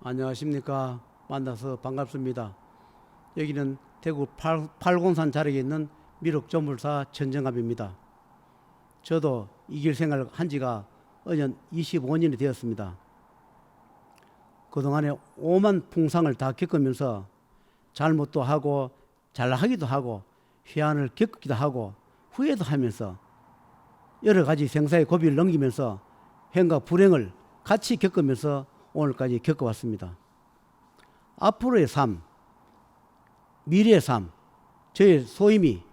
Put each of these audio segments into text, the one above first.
안녕하십니까. 만나서 반갑습니다. 여기는 대구 팔공산 자락에 있는 미륵조물사 천정갑입니다. 저도 이 길 생활을 한 지가 어년 25년이 되었습니다. 그동안에 오만 풍상을 다 겪으면서 잘못도 하고 잘하기도 하고 회한을 겪기도 하고 후회도 하면서 여러 가지 생사의 고비를 넘기면서 행과 불행을 같이 겪으면서 오늘까지 겪어왔습니다. 앞으로의 삶, 미래의 삶, 저의 소임이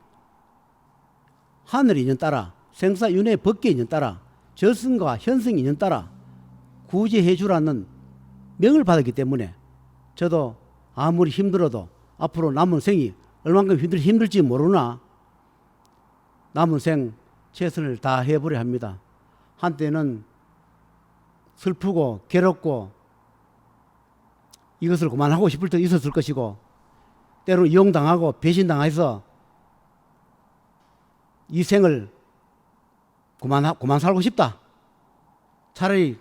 하늘의 인연 따라 생사윤회의 법계 인연 따라 저승과 현승 인연 따라 구제해 주라는 명을 받았기 때문에 저도 아무리 힘들어도 앞으로 남은 생이 얼만큼 힘들지 모르나 남은 생 최선을 다해보려 합니다. 한때는 슬프고 괴롭고 이것을 그만하고 싶을 때 있었을 것이고 때로 이용당하고 배신당해서 이 생을 그만 살고 싶다. 차라리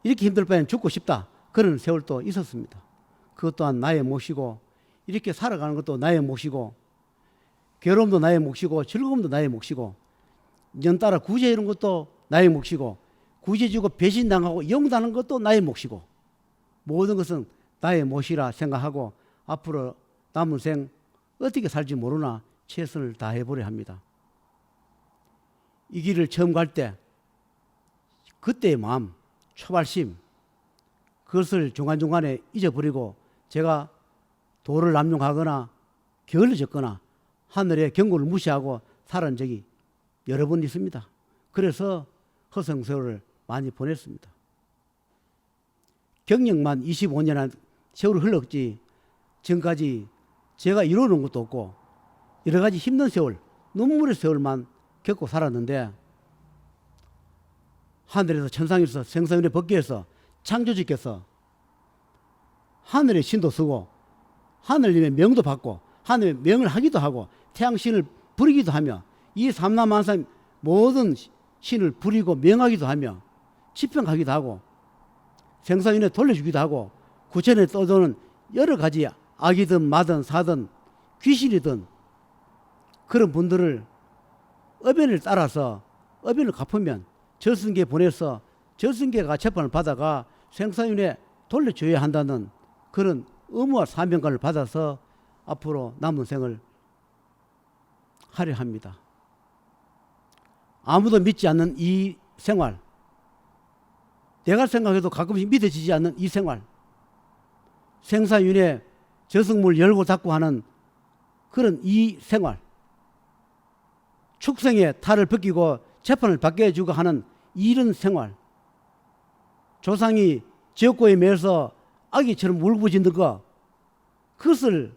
이렇게 힘들 바에는 죽고 싶다. 그런 세월도 있었습니다. 그것 또한 나의 몫이고 이렇게 살아가는 것도 나의 몫이고 괴로움도 나의 몫이고 즐거움도 나의 몫이고 년 따라 구제 이런 것도 나의 몫이고 구제주고 배신당하고 이용당하는 것도 나의 몫이고 모든 것은 나의 몫이라 생각하고 앞으로 남은 생 어떻게 살지 모르나 최선을 다해보려 합니다. 이 길을 처음 갈 때 그때의 마음, 초발심 그것을 중간중간에 잊어버리고 제가 도를 남용하거나 게을러졌거나 하늘의 경고를 무시하고 살은 적이 여러 번 있습니다. 그래서 허송세월을 많이 보냈습니다. 경력만 25년한 세월이 흘렀지 지금까지 제가 이루는 것도 없고 여러 가지 힘든 세월, 눈물의 세월만 겪고 살았는데 하늘에서 천상에서 생사윤회 법계에서 창조주께서 하늘의 신도 쓰고 하늘님의 명도 받고 하늘의 명을 하기도 하고 태양신을 부리기도 하며 이 삼라만상 모든 신을 부리고 명하기도 하며 치평하기도 하고 생사윤회 돌려주기도 하고 구천에 떠도는 여러 가지 악이든 마든 사든 귀신이든 그런 분들을 어변을 따라서 어변을 갚으면 저승계에 보내서 저승계가 재판을 받아가 생사윤회 돌려줘야 한다는 그런 의무와 사명감을 받아서 앞으로 남은 생을 하려 합니다. 아무도 믿지 않는 이 생활, 내가 생각해도 가끔씩 믿어지지 않는 이 생활, 생사윤회 저승물 열고 닫고 하는 그런 이 생활, 축생의 탈을 벗기고 재판을 받게 해주고 하는 이런 생활, 조상이 지옥고에 매여서 아기처럼 울부짖는 거, 그것을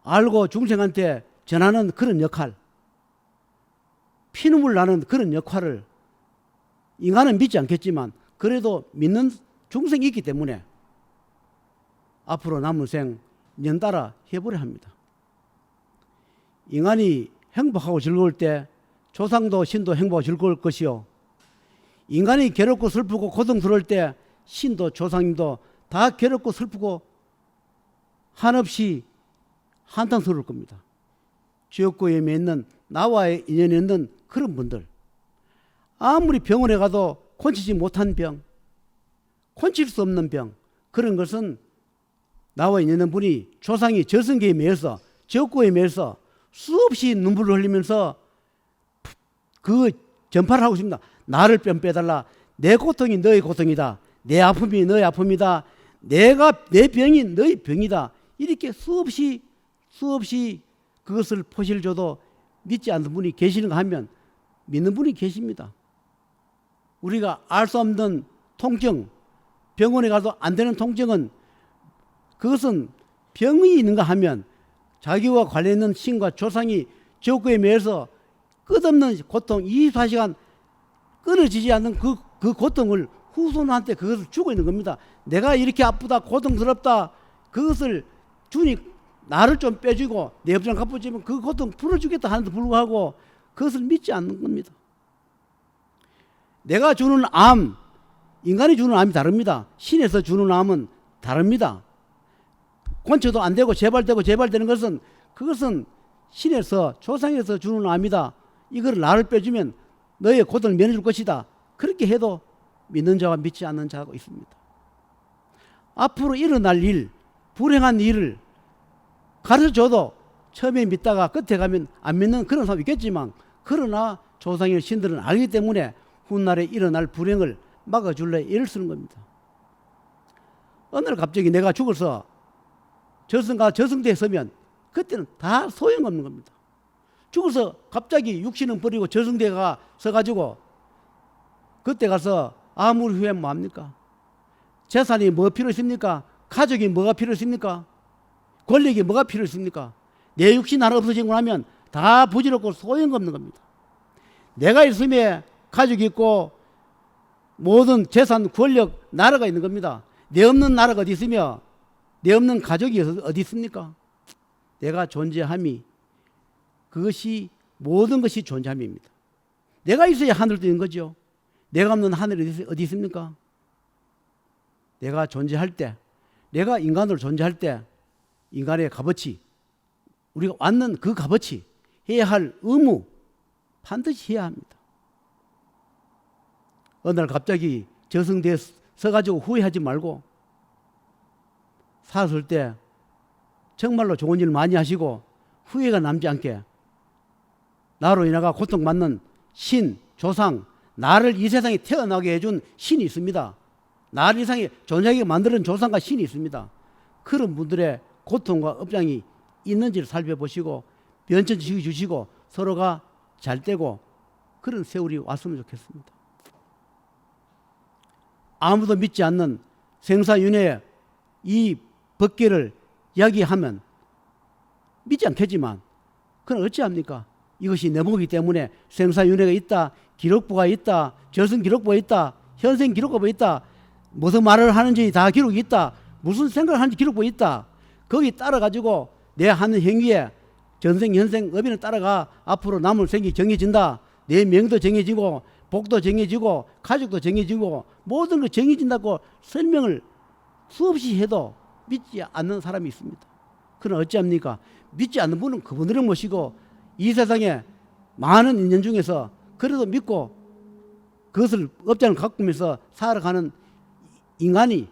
알고 중생한테 전하는 그런 역할, 피눈물 나는 그런 역할을 인간은 믿지 않겠지만 그래도 믿는 중생이 있기 때문에 앞으로 남은 생 연달아 해보려 합니다. 인간이 행복하고 즐거울 때 조상도 신도 행복하고 즐거울 것이요, 인간이 괴롭고 슬프고 고통스러울 때 신도 조상님도 다 괴롭고 슬프고 한없이 한탄스러울 겁니다. 지옥고에 맺는 나와의 인연이 있는 그런 분들, 아무리 병원에 가도 고치지 못한 병, 고칠 수 없는 병, 그런 것은 나와 있는 분이 조상이 저승계에 매여서 지옥고에 매여서 수없이 눈물을 흘리면서 그 전파를 하고 있습니다. 나를 뺨 빼달라. 내 고통이 너의 고통이다. 내 아픔이 너의 아픔이다. 내 병이 너의 병이다. 이렇게 수없이 그것을 포시를 줘도 믿지 않는 분이 계시는가 하면 믿는 분이 계십니다. 우리가 알 수 없는 통증, 병원에 가도 안 되는 통증은 그것은 병이 있는가 하면 자기와 관련있는 신과 조상이 지옥고에 매여서 끝없는 고통 24시간 끊어지지 않는 그 고통을 후손한테 그것을 주고 있는 겁니다. 내가 이렇게 아프다 고통스럽다 그것을 주니 나를 좀 빼주고 내 업장 갚아주면 그 고통 풀어주겠다 하는데 불구하고 그것을 믿지 않는 겁니다. 내가 주는 암, 인간이 주는 암이 다릅니다. 신에서 주는 암은 다릅니다. 권처도 안 되고 재발되는 것은 그것은 신에서 조상에서 주는 암이다. 이걸 나를 빼주면 너의 고통을 면해줄 것이다. 그렇게 해도 믿는 자와 믿지 않는 자가 있습니다. 앞으로 일어날 일, 불행한 일을 가르쳐줘도 처음에 믿다가 끝에 가면 안 믿는 그런 사람이 있겠지만, 그러나 조상의 신들은 알기 때문에 훗날에 일어날 불행을 막아줄래 애를 쓰는 겁니다. 어느 날 갑자기 내가 죽어서 저승대에 서면 그때는 다 소용없는 겁니다. 죽어서 갑자기 육신은 버리고 저승대에 서가지고 그때 가서 아무리 후회하면 뭐합니까? 재산이 뭐가 필요 있습니까? 가족이 뭐가 필요 있습니까? 권력이 뭐가 필요 있습니까? 내 육신 하나 없어지고 나면 다 부질없고 소용없는 겁니다. 내가 있으면 가족이 있고 모든 재산, 권력, 나라가 있는 겁니다. 내 없는 나라가 어디 있으며 내 없는 가족이 어디 있습니까? 내가 존재함이, 그것이 모든 것이 존재함입니다. 내가 있어야 하늘도 있는 거죠. 내가 없는 하늘이 어디 있습니까? 내가 존재할 때, 내가 인간으로 존재할 때 인간의 값어치, 우리가 왔는 그 값어치, 해야 할 의무 반드시 해야 합니다. 어느 날 갑자기 저승대에 서가지고 후회하지 말고 살았을 때 정말로 좋은 일 많이 하시고 후회가 남지 않게, 나로 인하여 고통받는 신, 조상, 나를 이 세상에 태어나게 해준 신이 있습니다. 나를 이 세상에 존재하게 만드는 조상과 신이 있습니다. 그런 분들의 고통과 업장이 있는지를 살펴보시고 변천지시 주시고 서로가 잘 되고 그런 세월이 왔으면 좋겠습니다. 아무도 믿지 않는 생사윤회의 이 법계를 이야기하면 믿지 않겠지만, 그건 어찌합니까? 이것이 내 몸이기 때문에 생사윤회가 있다, 기록부가 있다, 저승기록부가 있다, 현생기록부가 있다, 무슨 말을 하는지 다 기록이 있다, 무슨 생각을 하는지 기록부가 있다. 거기 따라가지고 내 하는 행위에 전생, 현생, 업에는 따라가 앞으로 남을 생기 정해진다. 내 명도 정해지고 복도 정해지고 가족도 정해지고 모든 것 정해진다고 설명을 수없이 해도 믿지 않는 사람이 있습니다. 그럼 어찌합니까? 믿지 않는 분은 그분들을 모시고 이 세상에 많은 인연 중에서 그래도 믿고 그것을 업장을 가꾸면서 살아가는 인간이,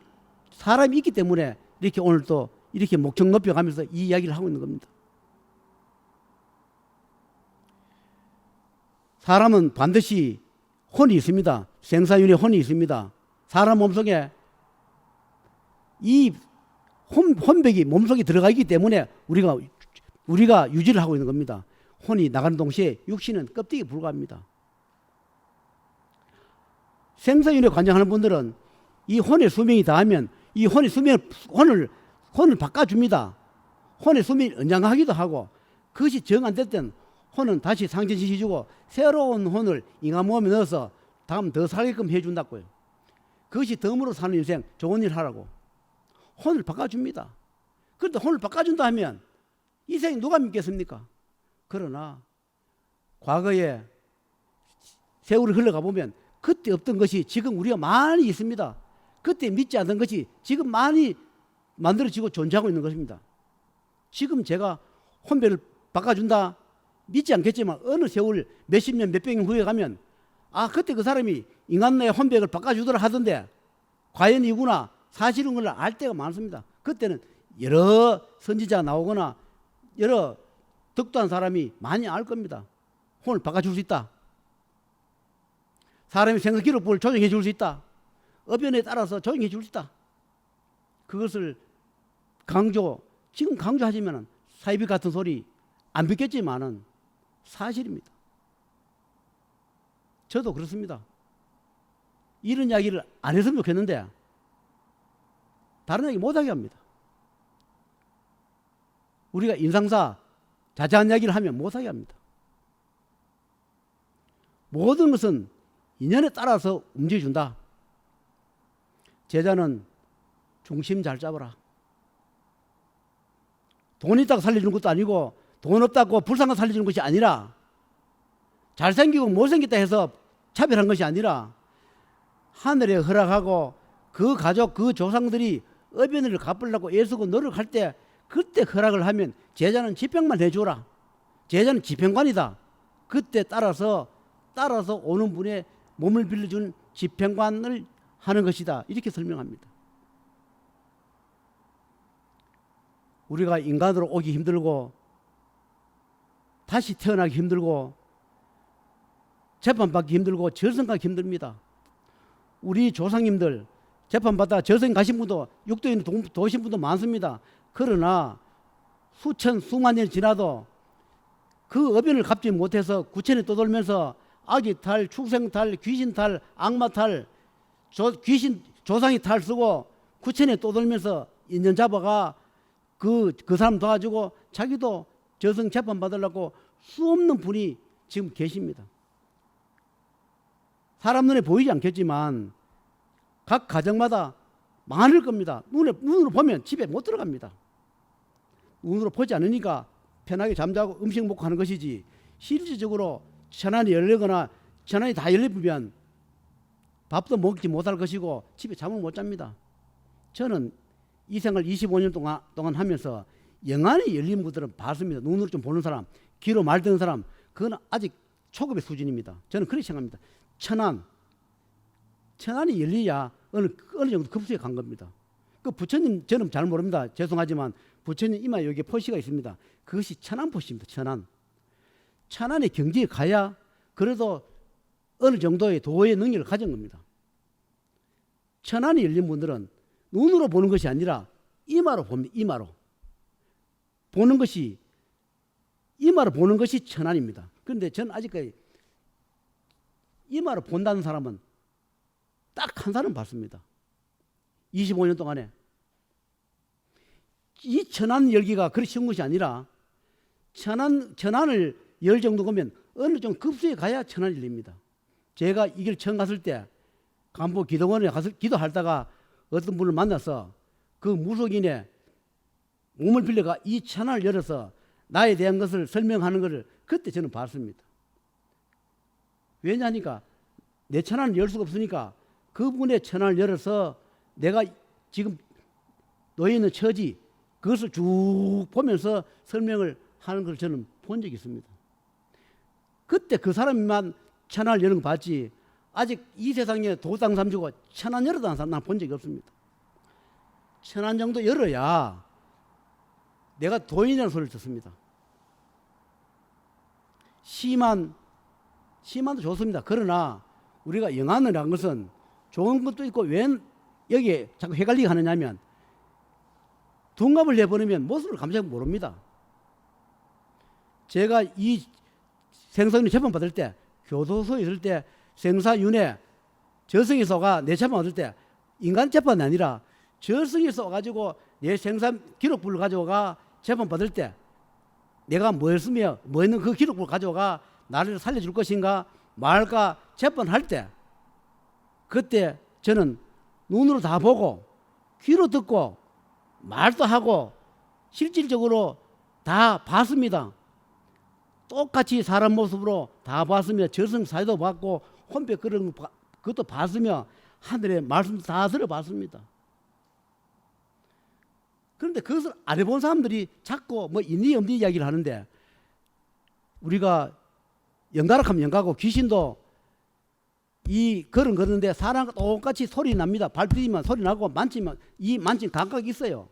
사람이 있기 때문에 이렇게 오늘 또 이렇게 목청 높여가면서 이 이야기를 하고 있는 겁니다. 사람은 반드시 혼이 있습니다. 생사윤회 혼이 있습니다. 사람 몸속에 이 혼백이 몸속에 들어가 있기 때문에 우리가 유지를 하고 있는 겁니다. 혼이 나가는 동시에 육신은 껍데기에 불과합니다. 생사윤회 관장하는 분들은 이 혼의 수명이 다하면 이 혼의 혼을 바꿔줍니다. 혼의 수명이 연장하기도 하고, 그것이 정 안 될 때는 혼은 다시 상전시켜주고 새로운 혼을 인간 몸에 넣어서 다음 더 살게끔 해준다고요. 그것이 덤으로 사는 인생, 좋은 일 하라고 혼을 바꿔줍니다. 그런데 혼을 바꿔준다 하면 이 세상에 누가 믿겠습니까? 그러나 과거에 세월이 흘러가 보면 그때 없던 것이 지금 우리가 많이 있습니다. 그때 믿지 않던 것이 지금 많이 만들어지고 존재하고 있는 것입니다. 지금 제가 혼배를 바꿔준다 믿지 않겠지만 어느 세월 몇십 년 몇백 년 후에 가면 그때 그 사람이 인간 내 혼백을 바꿔주더라 하던데 과연 이구나 사실인 걸 알 때가 많습니다. 그때는 여러 선지자 나오거나 여러 덕도한 사람이 많이 알 겁니다. 혼을 바꿔줄 수 있다. 사람의 생각 기록부를 조정해 줄 수 있다. 업연에 따라서 조정해 줄 수 있다. 그것을 지금 강조하시면 사이비 같은 소리 안 믿겠지만은 사실입니다. 저도 그렇습니다. 이런 이야기를 안 했으면 좋겠는데 다른 이야기 못하게 합니다. 우리가 인상사 자세한 이야기를 하면 못하게 합니다. 모든 것은 인연에 따라서 움직여준다. 제자는 중심 잘 잡아라. 돈 있다고 살려주는 것도 아니고 돈 없다고 불쌍한 살려주는 것이 아니라 잘생기고 못생겼다 해서 차별한 것이 아니라 하늘에 허락하고 그 가족 그 조상들이 어변을 갚으려고 애쓰고 노력할 때 그때 허락을 하면 제자는 집행만 해주라. 제자는 집행관이다. 그때 따라서 오는 분의 몸을 빌려준 집행관을 하는 것이다. 이렇게 설명합니다. 우리가 인간으로 오기 힘들고 다시 태어나기 힘들고 재판받기 힘들고 저승가기 힘듭니다. 우리 조상님들 재판받다 저승 가신 분도 육도에 도신 분도 많습니다. 그러나 수천 수만 년이 지나도 그 어변을 갚지 못해서 구천에 떠돌면서 아기 탈, 축생 탈, 귀신 탈, 악마 탈, 귀신 조상이 탈 쓰고 구천에 떠돌면서 인연 잡아가 그 사람 도와주고 자기도 저승 재판 받으려고 수없는 분이 지금 계십니다. 사람 눈에 보이지 않겠지만 각 가정마다 많을 겁니다. 눈으로 보면 집에 못 들어갑니다. 눈으로 보지 않으니까 편하게 잠자고 음식 먹고 하는 것이지, 실질적으로 천안이 열리거나 천안이 다 열리면 밥도 먹지 못할 것이고 집에 잠을 못 잡니다. 저는 이 생을 25년 동안 하면서 영안이 열린 분들은 봤습니다. 눈으로 좀 보는 사람, 귀로 말 듣는 사람, 그건 아직 초급의 수준입니다. 저는 그렇게 생각합니다. 천안이 열리야 어느 정도 급수에 간 겁니다. 그 부처님, 저는 잘 모릅니다. 죄송하지만 부처님 이마 여기에 포시가 있습니다. 그것이 천안포시입니다. 천안의 경지에 가야 그래도 어느 정도의 도의 능력을 가진 겁니다. 천안이 열린 분들은 눈으로 보는 것이 아니라 이마로 봅니다. 이마로 보는 것이 천안입니다. 그런데 저는 아직까지 이마로 본다는 사람은 딱 한 사람 봤습니다. 25년 동안에. 이 천안 열기가 그리 쉬운 것이 아니라 천안을 열 정도면 어느 정도 급수에 가야 천안이 열립니다. 제가 이 길 처음 갔을 때 간보 기도원에 가서 기도하다가 어떤 분을 만나서 그 무속인의 몸을 빌려가 이 천안을 열어서 나에 대한 것을 설명하는 것을 그때 저는 봤습니다. 왜냐하니까 내 천안을 열 수가 없으니까 그분의 천안을 열어서 내가 지금 놓여 있는 처지 그것을 쭉 보면서 설명을 하는 걸 저는 본 적이 있습니다. 그때 그 사람만 천안을 여는 거 봤지, 아직 이 세상에 도당 삼주고 천안 열어다는 사람 난 본 적이 없습니다. 천안 정도 열어야 내가 도인이라는 소리를 듣습니다. 시만도 좋습니다. 그러나 우리가 영안이라는 것은 좋은 것도 있고 왜 여기에 자꾸 헷갈리게 하느냐면 둔갑을 내버리면 모습을 감정 모릅니다. 제가 이 생선이 재판 받을 때 교도소에 있을 때 생사윤회 저승에서가 내 재판 받을 때 인간 재판이 아니라 저승에서 와가지고 내 생사 기록부를 가져가 재판 받을 때 내가 뭐 했으며 뭐 했는 그 기록부를 가져가 나를 살려줄 것인가 말까 재판할 때 그때 저는 눈으로 다 보고 귀로 듣고 말도 하고 실질적으로 다 봤습니다. 똑같이 사람 모습으로 다 봤으며 저승 사회도 봤고 혼배 그런 그것도 봤으며 하늘의 말씀도 다 들어봤습니다. 그런데 그것을 안 해본 사람들이 자꾸 뭐 있니 없니 이야기를 하는데, 우리가 연가락하면 연가고 귀신도 이 걸음 걷는데 사람과 똑같이 소리 납니다. 발 디디면 소리 나고 만지면 이 만진 감각이 있어요.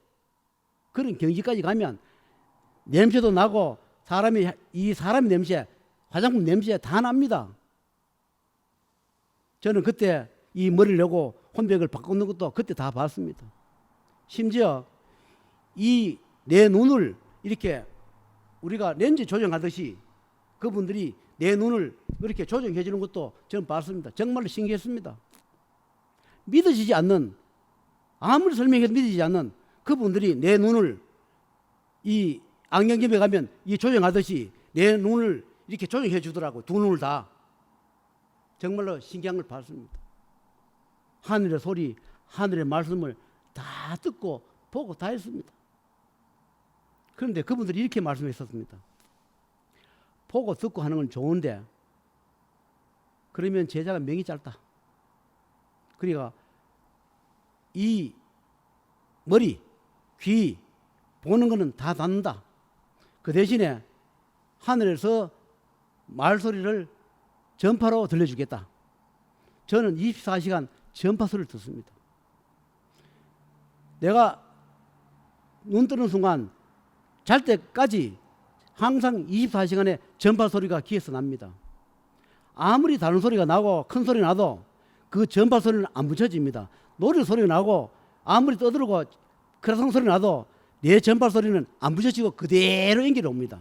그런 경지까지 가면 냄새도 나고 이 사람의 냄새, 화장품 냄새 다 납니다. 저는 그때 이 머리를 내고 혼백을 바꾸는 것도 그때 다 봤습니다. 심지어 이 내 눈을 이렇게 우리가 렌즈 조정하듯이 그분들이 내 눈을 그렇게 조정해 주는 것도 저는 봤습니다. 정말로 신기했습니다. 믿어지지 않는, 아무리 설명해도 믿어지지 않는 그분들이 내 눈을 이 안경점에 가면 이 조정하듯이 내 눈을 이렇게 조정해 주더라고. 두 눈을 다. 정말로 신기한 걸 봤습니다. 하늘의 소리, 하늘의 말씀을 다 듣고 보고 다 했습니다. 그런데 그분들이 이렇게 말씀했었습니다. 보고 듣고 하는 건 좋은데 그러면 제자가 명이 짧다. 그러니까 이 머리, 귀, 보는 거는 다 닫는다. 그 대신에 하늘에서 말소리를 전파로 들려주겠다. 저는 24시간 전파 소리를 듣습니다. 내가 눈 뜨는 순간 잘 때까지 항상 24시간의 전파 소리가 귀에서 납니다. 아무리 다른 소리가 나고 큰 소리 나도 그 전파 소리는 안 붙여집니다. 노래 소리가 나고 아무리 떠들고 크라상 소리 나도 내 전파 소리는 안 붙여지고 그대로 연결이 옵니다.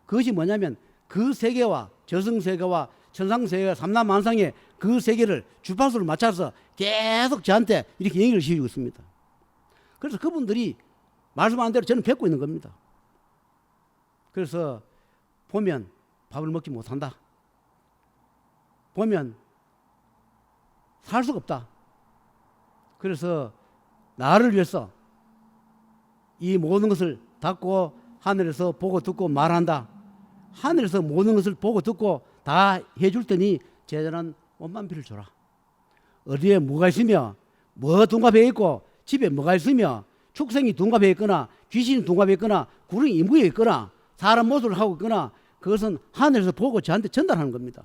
그것이 뭐냐면 그 세계와 저승세계와 천상세계와 삼라만상의 그 세계를 주파수를 맞춰서 계속 저한테 이렇게 연결을 시키고 있습니다. 그래서 그분들이 말씀한 대로 저는 뵙고 있는 겁니다. 그래서 보면 밥을 먹지 못한다. 보면 살 수가 없다. 그래서 나를 위해서 이 모든 것을 닫고 하늘에서 보고 듣고 말한다. 하늘에서 모든 것을 보고 듣고 다 해줄 테니 제자는 원만비를 줘라. 어디에 뭐가 있으며 뭐 둔갑해 있고 집에 뭐가 있으며 축생이 둔갑해 있거나 귀신이 둔갑해 있거나 구름이 임무에 있거나 사람 모습을 하고 있거나 그것은 하늘에서 보고 저한테 전달하는 겁니다.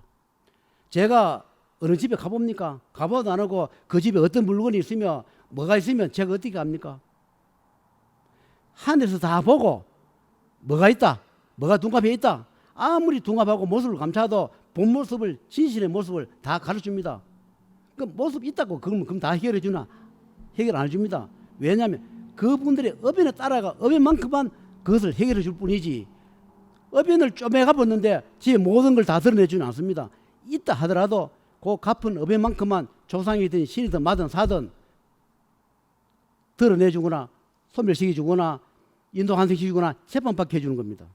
제가 어느 집에 가봅니까? 가봐도 안 하고 그 집에 어떤 물건이 있으며 뭐가 있으면 제가 어떻게 합니까? 하늘에서 다 보고 뭐가 있다, 뭐가 둔갑해 있다. 아무리 둔갑하고 모습을 감춰도 본 모습을, 진실의 모습을 다 가르쳐줍니다. 그 모습 있다고 그럼 다 해결해 주나? 해결 안 해줍니다. 왜냐하면 그분들의 의견에 따라가 의견만큼만 그것을 해결해 줄 뿐이지 의견을 쪼매가 봤는데 제 모든 걸 다 드러내주는 않습니다. 있다 하더라도 그 갚은 의견만큼만 조상이든 신이든 마든 사든 드러내주거나 소멸시켜주거나 인도환생시키거나 재판받게 해주는 겁니다.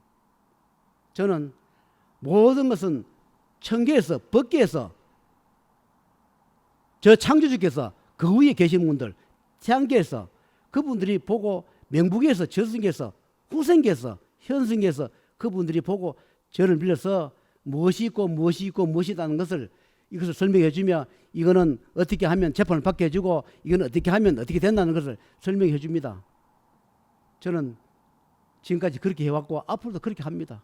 저는 모든 것은 천계에서 법계에서 저 창조주께서 그 위에 계신 분들 태양계에서 그분들이 보고 명부계에서 저승계에서 후생계에서 현승계에서 그분들이 보고 저를 빌려서 무엇이 있고 무엇이 있고 무엇이 있다는 것을 이것을 설명해 주며 이거는 어떻게 하면 재판을 받게 해주고 이거는 어떻게 하면 어떻게 된다는 것을 설명해 줍니다. 저는 지금까지 그렇게 해왔고 앞으로도 그렇게 합니다.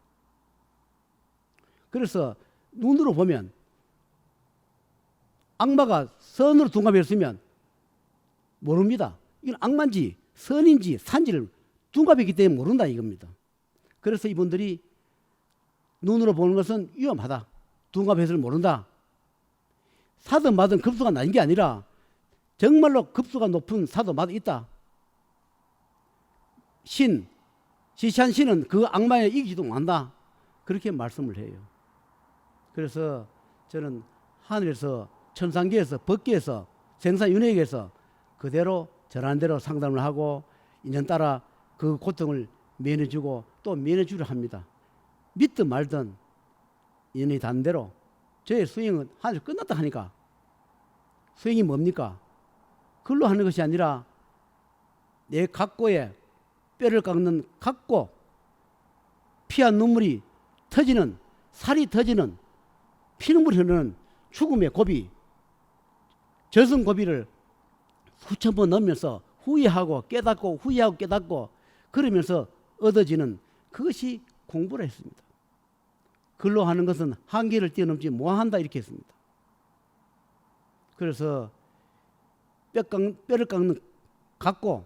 그래서 눈으로 보면 악마가 선으로 둔갑했으면 모릅니다. 이건 악마인지 선인지 산지를 둔갑했기 때문에 모른다 이겁니다. 그래서 이분들이 눈으로 보는 것은 위험하다. 둔갑해서를 모른다. 사든 마든 급수가 낮은 게 아니라 정말로 급수가 높은 사도 마도 있다. 시시한 신은 그 악마에 이기지도 못한다. 그렇게 말씀을 해요. 그래서 저는 하늘에서 천상계에서 법계에서 생사윤회계에서 그대로 저런 대로 상담을 하고 인연따라 그 고통을 면해주고 또 면해주려 합니다. 믿든 말든 인연이 닿는 대로 저의 수행은 하늘 끝났다 하니까 수행이 뭡니까? 글로 하는 것이 아니라 내 각고에 뼈를 깎는 각고 피와 눈물이 터지는 살이 터지는 피눈물이 흐르는 죽음의 고비 저승 고비를 수천 번 넘으면서 후회하고 깨닫고 후회하고 깨닫고 그러면서 얻어지는 그것이 공부를 했습니다. 글로 하는 것은 한계를 뛰어넘지 못한다 이렇게 했습니다. 그래서 뼈를 깎는 각고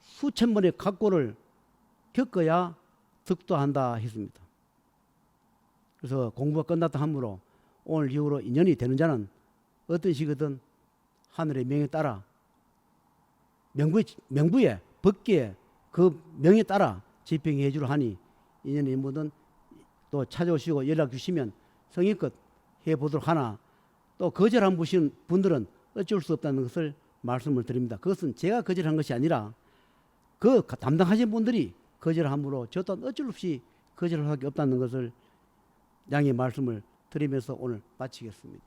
수천 번의 각고를 겪어야 득도한다 했습니다. 그래서 공부가 끝났다 하므로 오늘 이후로 인연이 되는 자는 어떤 식이든 하늘의 명에 따라 명부에 법계에 그 명에 따라 집행해 주려 하니 인연이 뭐든 또 찾아오시고 연락 주시면 성의껏 해보도록 하나 또 거절한 분들은 어쩔 수 없다는 것을 말씀을 드립니다. 그것은 제가 거절한 것이 아니라 그 담당하신 분들이 거절함으로 저 또한 어쩔 수 없이 거절할 수밖에 없다는 것을 양해 말씀을 드리면서 오늘 마치겠습니다.